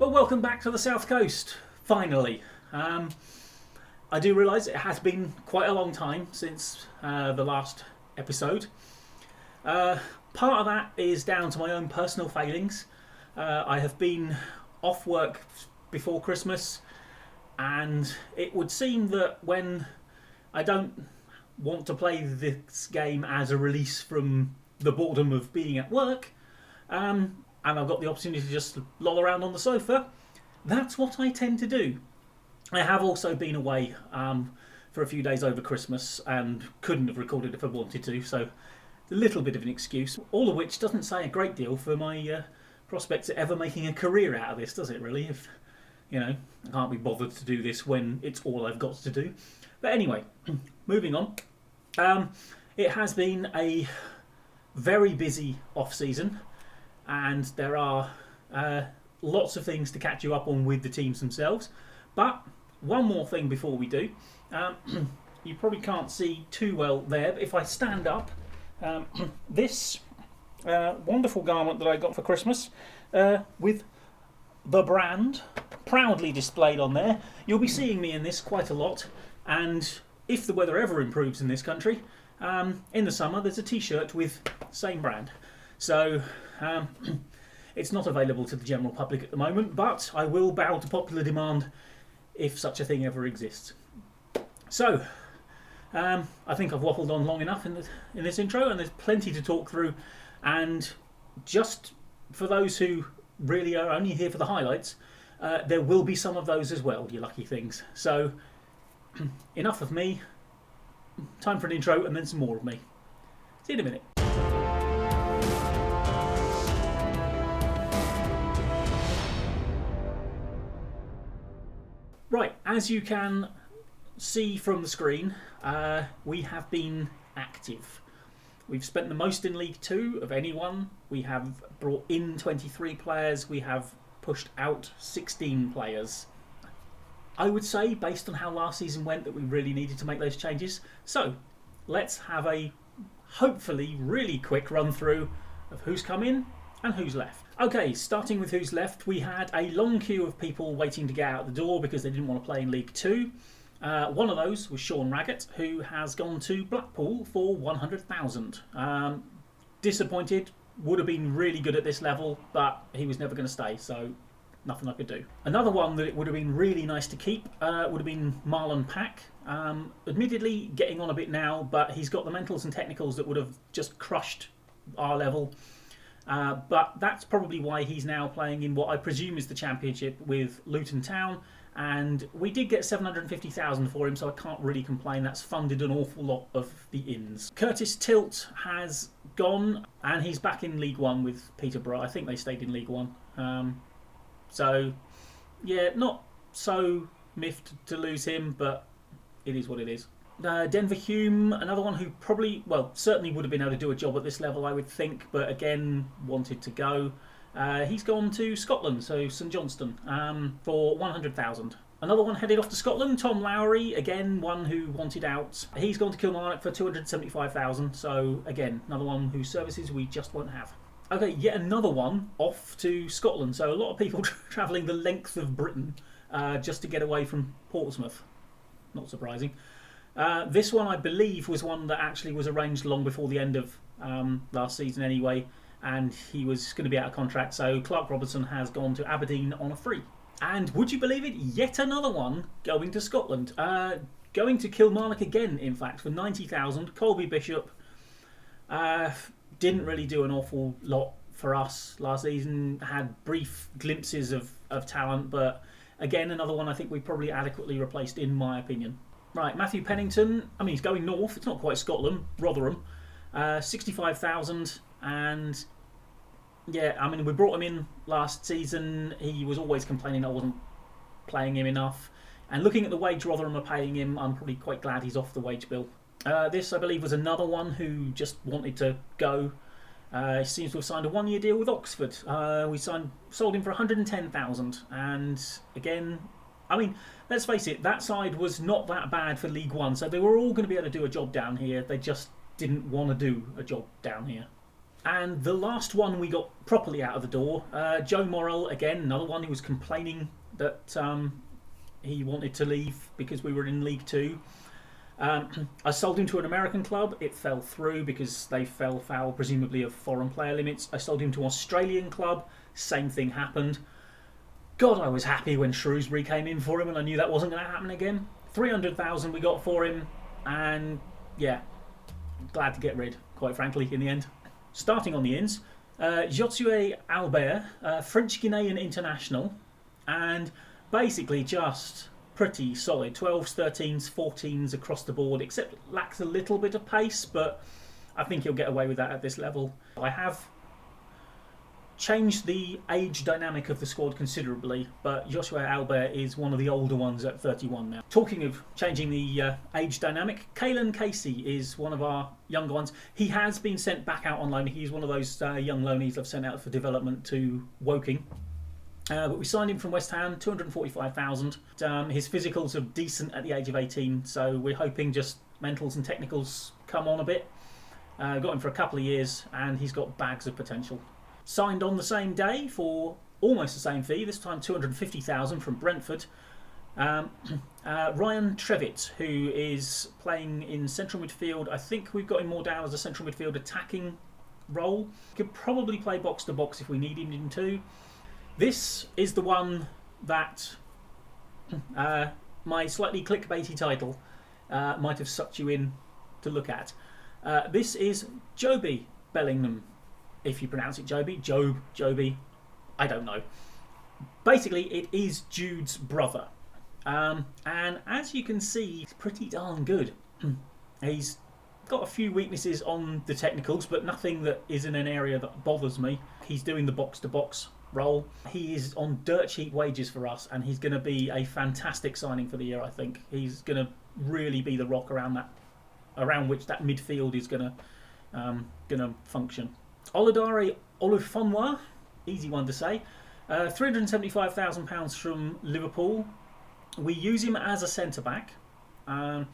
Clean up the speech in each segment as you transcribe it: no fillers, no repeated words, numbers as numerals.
Well, welcome back to the South Coast, finally. I do realise it has been quite a long time since the last episode. Part of that is down to my own personal failings. I have been off work before Christmas, and it would seem that when I don't want to play this game as a release from the boredom of being at work, and I've got the opportunity to just loll around on the sofa, that's what I tend to do. I have also been away for a few days over Christmas and couldn't have recorded if I wanted to, so a little bit of an excuse. All of which doesn't say a great deal for my prospects of ever making a career out of this, does it really? If, I can't be bothered to do this when it's all I've got to do. But anyway, moving on. It has been a very busy off-season, and there are lots of things to catch you up on with the teams themselves. But one more thing before we do. You probably can't see too well there, but if I stand up, this wonderful garment that I got for Christmas with the brand proudly displayed on there. You'll be seeing me in this quite a lot, and if the weather ever improves in this country, in the summer there's a t-shirt with same brand. So it's not available to the general public at the moment, but I will bow to popular demand if such a thing ever exists. So I think I've waffled on long enough in this intro, and there's plenty to talk through. And just for those who really are only here for the highlights, there will be some of those as well, you lucky things. So enough of me. Time for an intro and then some more of me. See you in a minute. Right, as you can see from the screen, we have been active. We've spent the most in League 2 of anyone. We have brought in 23 players. We have pushed out 16 players. I would say, based on how last season went, that we really needed to make those changes. So, let's have a hopefully really quick run through of who's come in and who's left. Okay, starting with who's left, we had a long queue of people waiting to get out the door because they didn't want to play in League 2. One of those was Sean Raggett, who has gone to Blackpool for 100,000. Disappointed, would have been really good at this level, but he was never going to stay, so nothing I could do. Another one that it would have been really nice to keep would have been Marlon Pack. Admittedly, getting on a bit now, but he's got the mentals and technicals that would have just crushed our level. But that's probably why he's now playing in what I presume is the Championship with Luton Town. And we did get 750,000 for him, so I can't really complain. That's funded an awful lot of the ins. Curtis Tilt has gone, and he's back in League 1 with Peterborough. I think they stayed in League 1. So, yeah, not so miffed to lose him, but it is what it is. Denver Hume, another one who probably, certainly would have been able to do a job at this level, I would think, but again, wanted to go. He's gone to Scotland, so St Johnstone, for 100,000. Another one headed off to Scotland, Tom Lowry, again, one who wanted out. He's gone to Kilmarnock for 275,000, so again, another one whose services we just won't have. Okay, yet another one off to Scotland, so a lot of people travelling the length of Britain just to get away from Portsmouth. Not surprising. This one, I believe, was one that actually was arranged long before the end of last season anyway, and he was going to be out of contract, so Clark Robertson has gone to Aberdeen on a free. And would you believe it, yet another one going to Scotland. Going to Kilmarnock again, in fact, for 90,000. Colby Bishop didn't really do an awful lot for us last season, had brief glimpses of talent, but again, another one I think we probably adequately replaced, in my opinion. Right, Matthew Pennington, he's going north, it's not quite Scotland, Rotherham, 65,000, and yeah, we brought him in last season. He was always complaining I wasn't playing him enough, and looking at the wage Rotherham are paying him, I'm probably quite glad he's off the wage bill. This, I believe, was another one who just wanted to go. He seems to have signed a one-year deal with Oxford. We sold him for 110,000, and again, let's face it, that side was not that bad for League 1, so they were all going to be able to do a job down here. They just didn't want to do a job down here. And the last one we got properly out of the door, Joe Morrell, again, another one who was complaining that he wanted to leave because we were in League Two. I sold him to an American club. It fell through because they fell foul, presumably, of foreign player limits. I sold him to an Australian club. Same thing happened. God, I was happy when Shrewsbury came in for him, and I knew that wasn't going to happen again. 300,000 we got for him, and yeah, glad to get rid, quite frankly, in the end. Starting on the ins, Josue Albert, French Guinean international, and basically just pretty solid. 12s, 13s, 14s across the board, except lacks a little bit of pace, but I think he'll get away with that at this level. I have changed the age dynamic of the squad considerably, but Joshua Albert is one of the older ones at 31 now. Talking of changing the age dynamic, Kalen Casey is one of our younger ones. He has been sent back out on loan. He's one of those young loanees I've sent out for development to Woking. But we signed him from West Ham, 245,000. His physicals are decent at the age of 18, so we're hoping just mentals and technicals come on a bit. Got him for a couple of years, and he's got bags of potential. Signed on the same day for almost the same fee, this time 250,000 from Brentford. Ryan Trevitt, who is playing in central midfield. I think we've got him more down as a central midfield attacking role. Could probably play box to box if we needed him to. This is the one that my slightly clickbaity title might have sucked you in to look at. This is Joby Bellingham, if you pronounce it Joby, I don't know. Basically, it is Jude's brother. And as you can see, he's pretty darn good. He's got a few weaknesses on the technicals, but nothing that is in an area that bothers me. He's doing the box-to-box role. He is on dirt cheap wages for us, and he's going to be a fantastic signing for the year, I think. He's going to really be the rock around which that midfield is going to function. Oludare Olufonwa, easy one to say, £375,000 from Liverpool. We use him as a centre-back. As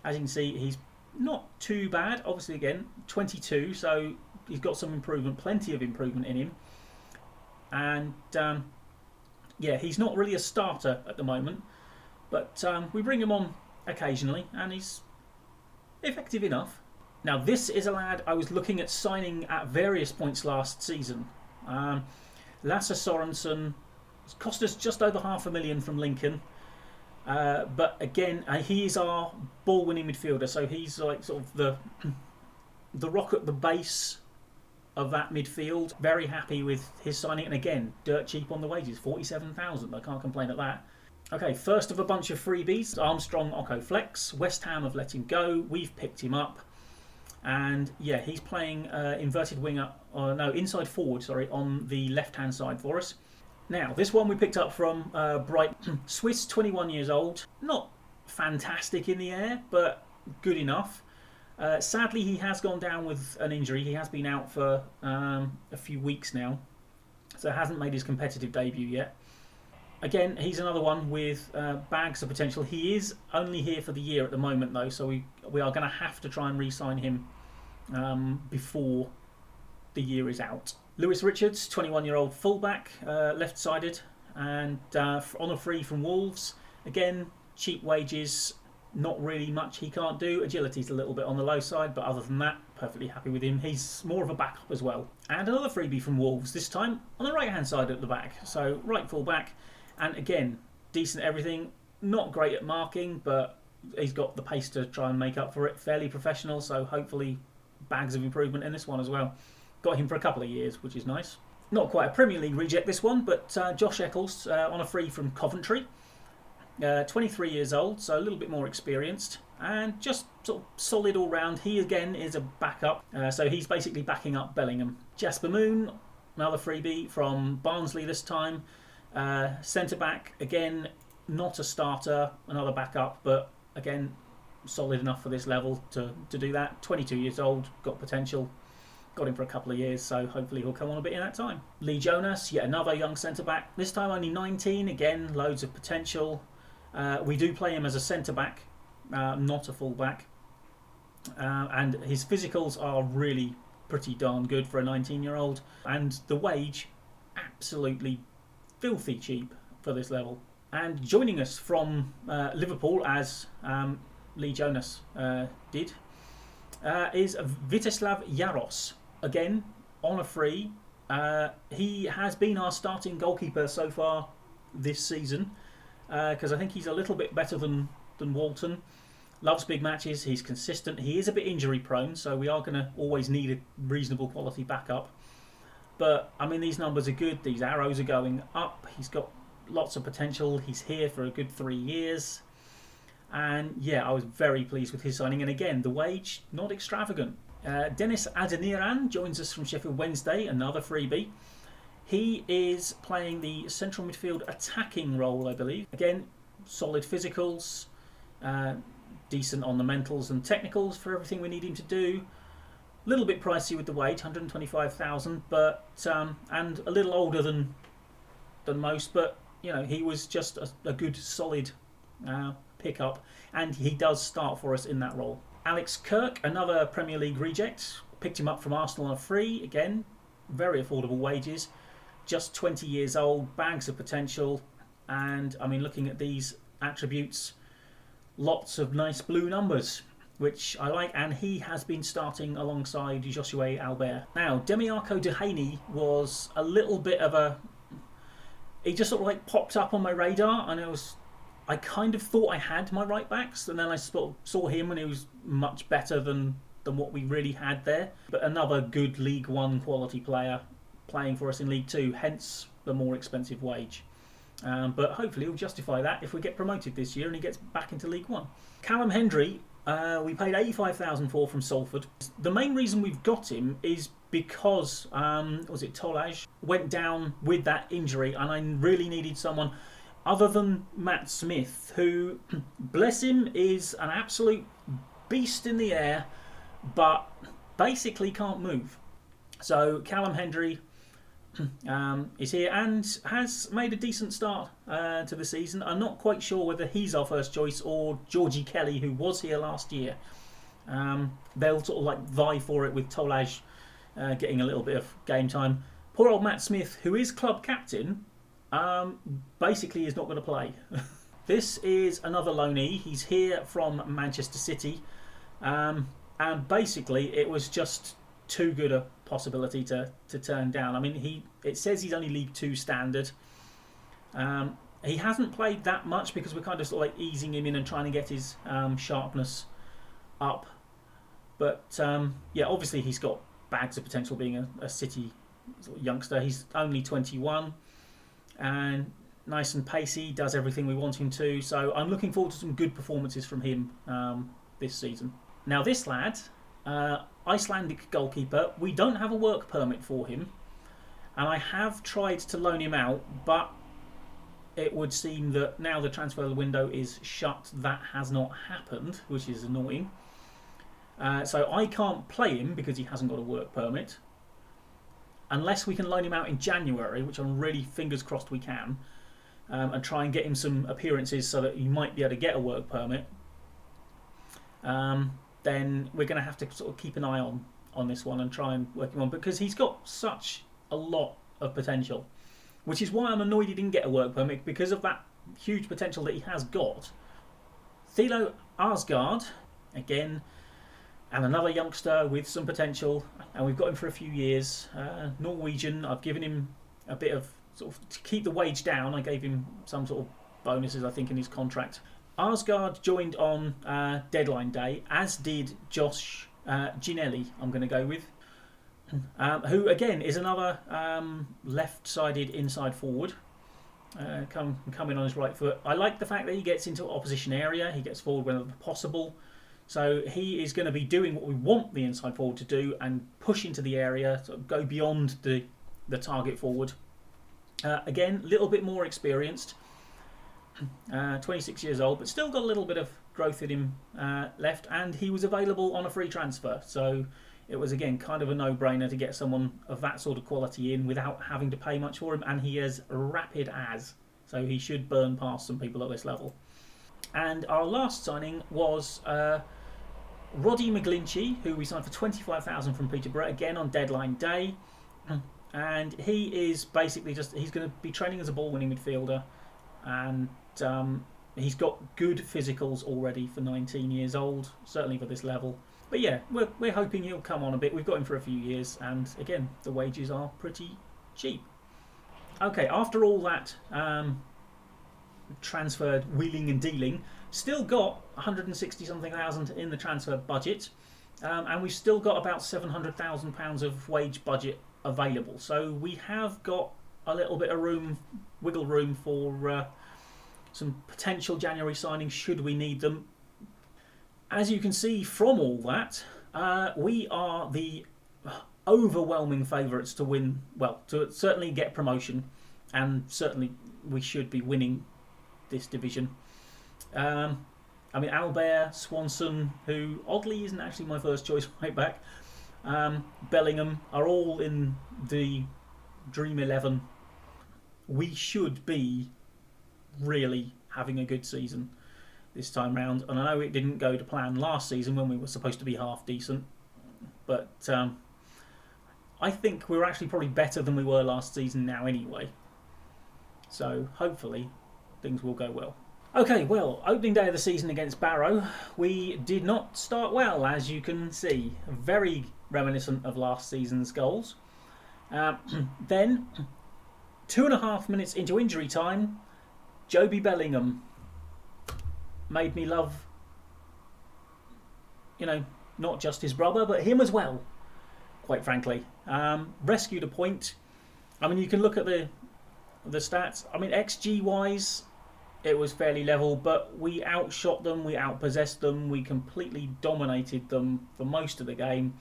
you can see, he's not too bad. Obviously, again, 22, so he's got some improvement, plenty of improvement in him. And, yeah, he's not really a starter at the moment, but we bring him on occasionally, and he's effective enough. Now, this is a lad I was looking at signing at various points last season. Lasse Sorensen cost us just over $500,000 from Lincoln. But again, he is our ball-winning midfielder, so he's like sort of the rock at the base of that midfield. Very happy with his signing, and again, dirt cheap on the wages, 47,000. I can't complain at that. Okay, first of a bunch of freebies, Armstrong Oko Flex. West Ham have let him go. We've picked him up. And yeah, he's playing inverted winger, inside forward, on the left-hand side for us. Now, this one we picked up from Brighton. Swiss, 21 years old. Not fantastic in the air, but good enough. Sadly, he has gone down with an injury. He has been out for a few weeks now, so hasn't made his competitive debut yet. Again, he's another one with bags of potential. He is only here for the year at the moment, though, so we are going to have to try and re-sign him before the year is out. Lewis Richards, 21-year-old fullback, left-sided, and on a free from Wolves. Again, cheap wages, not really much he can't do. Agility's a little bit on the low side, but other than that, perfectly happy with him. He's more of a backup as well. And another freebie from Wolves, this time on the right-hand side at the back. So right fullback, and again, decent everything. Not great at marking, but he's got the pace to try and make up for it. Fairly professional, so hopefully bags of improvement in this one as well. Got him for a couple of years, which is nice. Not quite a Premier League reject, this one, but Josh Eccles on a free from Coventry. 23 years old, so a little bit more experienced, and just sort of solid all round. He again is a backup, so he's basically backing up Bellingham. Jasper Moon, another freebie from Barnsley this time. Centre back, again, not a starter, another backup, but again, solid enough for this level to do that. 22 years old, got potential. Got him for a couple of years, so hopefully he'll come on a bit in that time. Lee Jonas, yet another young centre-back. This time only 19, again, loads of potential. We do play him as a centre-back, not a full-back. And his physicals are really pretty darn good for a 19-year-old. And the wage, absolutely filthy cheap for this level. And joining us from Liverpool, as Lee Jonas did, is Viteslav Jaros. Again, on a free. He has been our starting goalkeeper so far this season, because I think he's a little bit better than Walton. Loves big matches, he's consistent, he is a bit injury prone, so we are going to always need a reasonable quality backup. But, I mean, these numbers are good, these arrows are going up, he's got lots of potential, he's here for a good 3 years. And yeah, I was very pleased with his signing, and again, the wage, not extravagant. Dennis Adeniran joins us from Sheffield Wednesday, another freebie. He is playing the central midfield attacking role, I believe. Again, solid physicals, decent on the mentals and technicals for everything we need him to do. A little bit pricey with the wage, 125,000, but and a little older than most. But you know, he was just a good, solid pickup, and he does start for us in that role. Alex Kirk, another Premier League reject, picked him up from Arsenal on a free. Again, very affordable wages. Just 20 years old, bags of potential, and I mean, looking at these attributes, lots of nice blue numbers, which I like, and he has been starting alongside Josue Albert. Now, Demiarco Dehaney was a little bit of a... He just sort of like popped up on my radar, and I kind of thought I had my right backs, and then I sort of saw him, and he was much better than what we really had there. But another good League One quality player playing for us in League Two, hence the more expensive wage. But hopefully he'll justify that if we get promoted this year and he gets back into League One. Callum Hendry, we paid 85,000 for from Salford. The main reason we've got him is because Tolaj went down with that injury, and I really needed someone other than Matt Smith, who, bless him, is an absolute beast in the air, but basically can't move. So Callum Hendry is here and has made a decent start to the season. I'm not quite sure whether he's our first choice or Georgie Kelly, who was here last year. They'll sort of like vie for it, with Tolaj getting a little bit of game time. Poor old Matt Smith, who is club captain, basically is not going to play. This is another loanee. He's here from Manchester City, and basically it was just too good a possibility to turn down. I mean, it says he's only League Two standard. He hasn't played that much because we're kind of sort of like easing him in and trying to get his sharpness up. But yeah, obviously he's got bags of potential being a City sort of youngster. He's only 21 and nice and pacey, does everything we want him to. So I'm looking forward to some good performances from him this season. Now this lad, Icelandic goalkeeper, we don't have a work permit for him, and I have tried to loan him out, but it would seem that now the transfer window is shut, that has not happened, which is annoying. So I can't play him because he hasn't got a work permit, unless we can loan him out in January, which I'm really fingers crossed we can, and try and get him some appearances so that he might be able to get a work permit. Then we're going to have to sort of keep an eye on this one and try and work him on, because he's got such a lot of potential, which is why I'm annoyed he didn't get a work permit, because of that huge potential that he has got. Thilo Arsgaard, again, and another youngster with some potential, and we've got him for a few years. Norwegian, I've given him a bit of, sort of, to keep the wage down, I gave him some sort of bonuses, I think, in his contract. Arsgaard joined on deadline day, as did Josh Ginelli, I'm going to go with, who again is another left-sided inside forward, coming on his right foot. I like the fact that he gets into opposition area, he gets forward whenever possible, so he is going to be doing what we want the inside forward to do and push into the area, sort of go beyond the target forward. Again, a little bit more experienced. 26 years old, but still got a little bit of growth in him left, and he was available on a free transfer, so it was again kind of a no-brainer to get someone of that sort of quality in without having to pay much for him, and he is rapid as, so he should burn past some people at this level. And our last signing was Roddy McGlinchey, who we signed for 25,000 from Peterborough, again on deadline day. And he is basically he's going to be training as a ball-winning midfielder. And he's got good physicals already for 19 years old, certainly for this level. But yeah, we're hoping he'll come on a bit. We've got him for a few years, and again, the wages are pretty cheap. Okay, after all that transferred wheeling and dealing, still got 160 something thousand in the transfer budget, and we've still got about £700,000 of wage budget available. So we have got a little bit of wiggle room for some potential January signings should we need them. As you can see from all that, we are the overwhelming favourites to win, well, to certainly get promotion, and certainly we should be winning this division. I mean, Albert, Swanson, who oddly isn't actually my first choice right back, Bellingham are all in the Dream 11. We should be really having a good season this time round, and I know it didn't go to plan last season when we were supposed to be half decent, but I think we're actually probably better than we were last season now anyway, so hopefully things will go well. Okay, well, opening day of the season against Barrow, we did not start well, as you can see, very reminiscent of last season's goals. Then 2.5 minutes into injury time, Joby Bellingham made me love, not just his brother, but him as well, quite frankly. Rescued a point. I mean, you can look at the stats. I mean, XG wise, it was fairly level, but we outshot them, we outpossessed them, we completely dominated them for most of the game,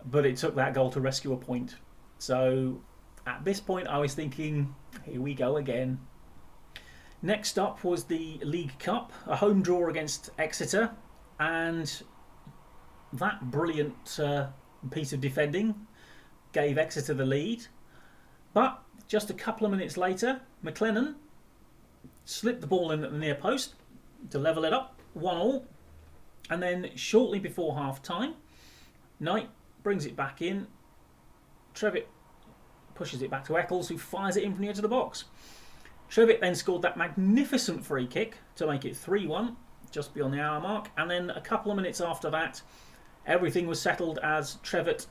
but it took that goal to rescue a point. So at this point I was thinking, here we go again. Next up was the League Cup, a home draw against Exeter, and that brilliant piece of defending gave Exeter the lead. But just a couple of minutes later, McLennan slipped the ball in at the near post to level it up, 1-1. And then shortly before half time, Knight brings it back in. Trevitt pushes it back to Eccles, who fires it in from the edge of the box. Trevitt then scored that magnificent free kick to make it 3-1, just beyond the hour mark. And then a couple of minutes after that, everything was settled as Trevitt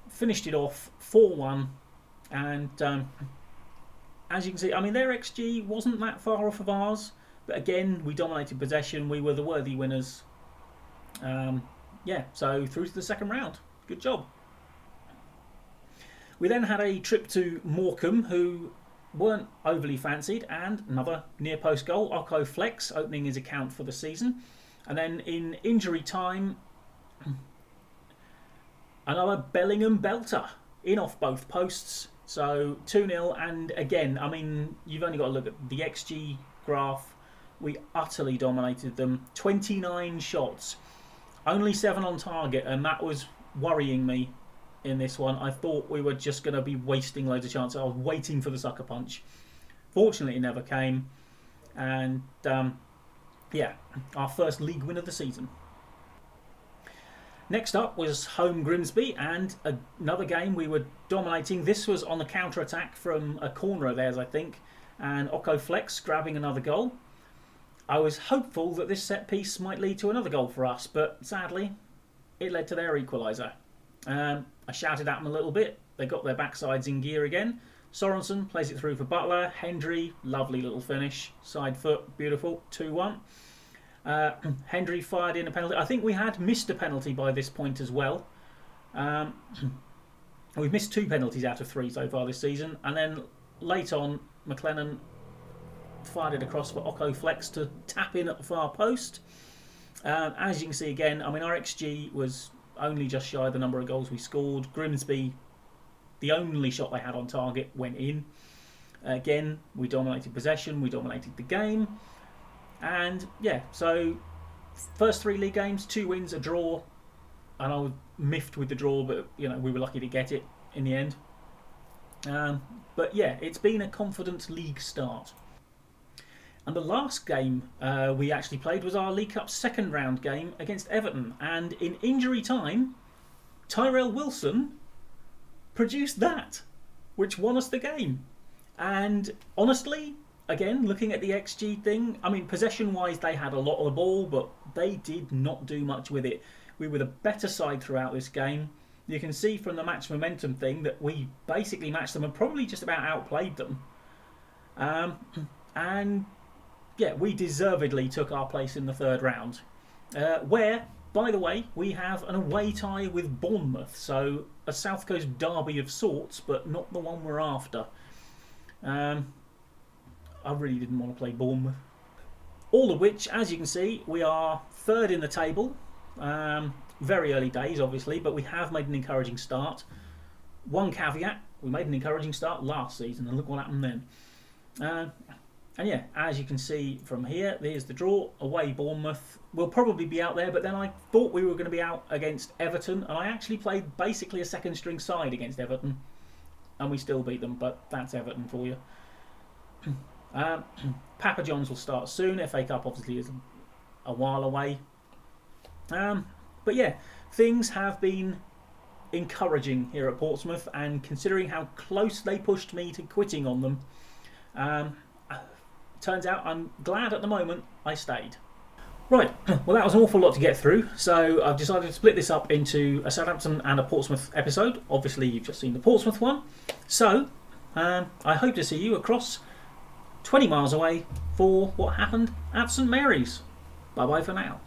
finished it off 4-1. And as you can see, I mean, their XG wasn't that far off of ours. But again, we dominated possession. We were the worthy winners. So through to the second round. Good job. We then had a trip to Morecambe, who weren't overly fancied, and another near post goal, Occo Flex, opening his account for the season. And then in injury time, another Bellingham belter in off both posts. So 2-0, and again, I mean, you've only got to look at the XG graph. We utterly dominated them. 29 shots, only 7 on target, and that was worrying me in this one. I thought we were just going to be wasting loads of chances. I was waiting for the sucker punch. Fortunately, it never came. And our first league win of the season. Next up was home Grimsby, and another game we were dominating. This was on the counter-attack from a corner of theirs, I think, and Occo Flex grabbing another goal. I was hopeful that this set piece might lead to another goal for us, but sadly, it led to their equaliser. I shouted at them a little bit. They got their backsides in gear again. Sorensen plays it through for Butler. Hendry, lovely little finish. Side foot, beautiful. 2-1. Hendry fired in a penalty. I think we had missed a penalty by this point as well. We've missed 2 penalties out of 3 so far this season. And then late on, McLennan fired it across for Occo Flex to tap in at the far post. As you can see again, I mean, our XG was only just shy of the number of goals we scored. Grimsby, the only shot they had on target, went in. Again, we dominated possession, we dominated the game. And yeah, so first 3 league games, 2 wins, a draw. And I was miffed with the draw, but we were lucky to get it in the end. But yeah, it's been a confident league start. And the last game we actually played was our League Cup second round game against Everton. And in injury time, Tyrell Wilson produced that, which won us the game. And honestly, again, looking at the XG thing, I mean, possession-wise, they had a lot of the ball, but they did not do much with it. We were the better side throughout this game. You can see from the match momentum thing that we basically matched them and probably just about outplayed them. And yeah, we deservedly took our place in the third round, where, by the way, we have an away tie with Bournemouth, so a South Coast derby of sorts, but not the one we're after. I really didn't want to play Bournemouth. All of which, as you can see, we are third in the table. Very early days, obviously, but we have made an encouraging start. One caveat, we made an encouraging start last season, and look what happened then. And yeah, as you can see from here, there's the draw, away Bournemouth. We'll probably be out there, but then I thought we were going to be out against Everton, and I actually played basically a second string side against Everton, and we still beat them, but that's Everton for you. Papa John's will start soon. FA Cup obviously is a while away. But yeah, things have been encouraging here at Portsmouth, and considering how close they pushed me to quitting on them, turns out I'm glad at the moment I stayed. Right, well that was an awful lot to get through, so I've decided to split this up into a Southampton and a Portsmouth episode. Obviously you've just seen the Portsmouth one, so I hope to see you across 20 miles away for what happened at St Mary's. Bye bye for now.